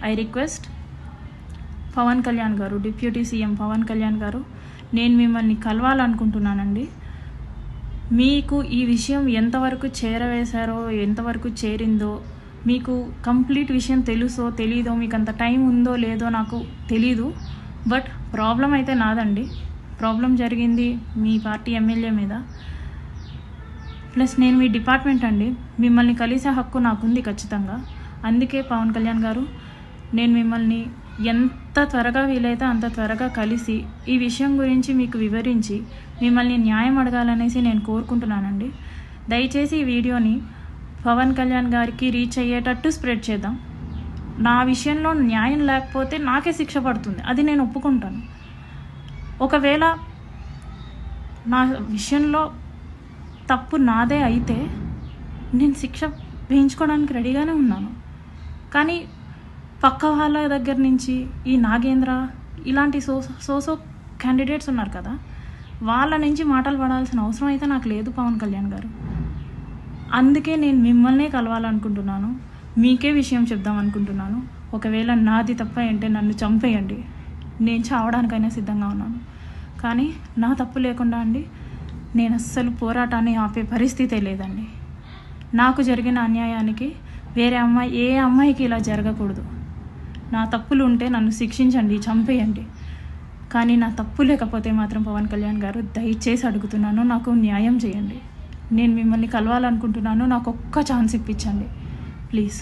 I request Pawan Kalyan గారు, deputy CM Pawan Kalyan గారు, నేను మిమ్మల్ని కలవాలనుకుంటున్నానండి. మీకు ఈ విషయం ఎంతవరకు చేరవేశారో, ఎంతవరకు చేరిందో, మీకు కంప్లీట్ విషయం తెలుసో తెలీదో, మీకు అంత టైం ఉందో లేదో నాకు తెలీదు. బట్ ప్రాబ్లం అయితే నాదండి. ప్రాబ్లం జరిగింది మీ పార్టీ ఎమ్మెల్యే మీద. ప్లస్ నేను మీ డిపార్ట్మెంట్ అండి, మిమ్మల్ని కలిసే హక్కు నాకుంది ఖచ్చితంగా. అందుకే పవన్ కళ్యాణ్ గారు, నేను మిమ్మల్ని ఎంత త్వరగా వీలైతే అంత త్వరగా కలిసి ఈ విషయం గురించి మీకు వివరించి మిమ్మల్ని న్యాయం అడగాలనేసి నేను కోరుకుంటున్నానండి. దయచేసి ఈ వీడియోని పవన్ కళ్యాణ్ గారికి రీచ్ అయ్యేటట్టు స్ప్రెడ్ చేద్దాం. నా విషయంలో న్యాయం లేకపోతే నాకే శిక్ష పడుతుంది, అది నేను ఒప్పుకుంటాను. ఒకవేళ నా విషయంలో తప్పు నాదే అయితే నేను శిక్ష వేయించుకోవడానికి రెడీగానే ఉన్నాను. కానీ పక్క వాళ్ళ దగ్గర నుంచి ఈ నాగేంద్ర ఇలాంటి సోసో క్యాండిడేట్స్ ఉన్నారు కదా, వాళ్ళ నుంచి మాటలు పడాల్సిన అవసరం అయితే నాకు లేదు పవన్ కళ్యాణ్ గారు. అందుకే నేను మిమ్మల్నే కలవాలనుకుంటున్నాను, మీకే విషయం చెప్దాం అనుకుంటున్నాను. ఒకవేళ నాది తప్ప అంటే నన్ను చంపేయండి, నేను చావడానికైనా సిద్ధంగా ఉన్నాను. కానీ నా తప్పు లేకుండా అండి నేను అస్సలు పోరాటాన్ని ఆపే పరిస్థితే లేదండి. నాకు జరిగిన అన్యాయానికి వేరే అమ్మాయి, ఏ అమ్మాయికి ఇలా జరగకూడదు. నా తప్పులు ఉంటే నన్ను శిక్షించండి, చంపేయండి. కానీ నా తప్పు లేకపోతే మాత్రం పవన్ కళ్యాణ్ గారు దయచేసి అడుగుతున్నాను, నాకు న్యాయం చేయండి. నేను మిమ్మల్ని కలవాలనుకుంటున్నాను, నాకు ఒక్క ఛాన్స్ ఇప్పించండి ప్లీజ్.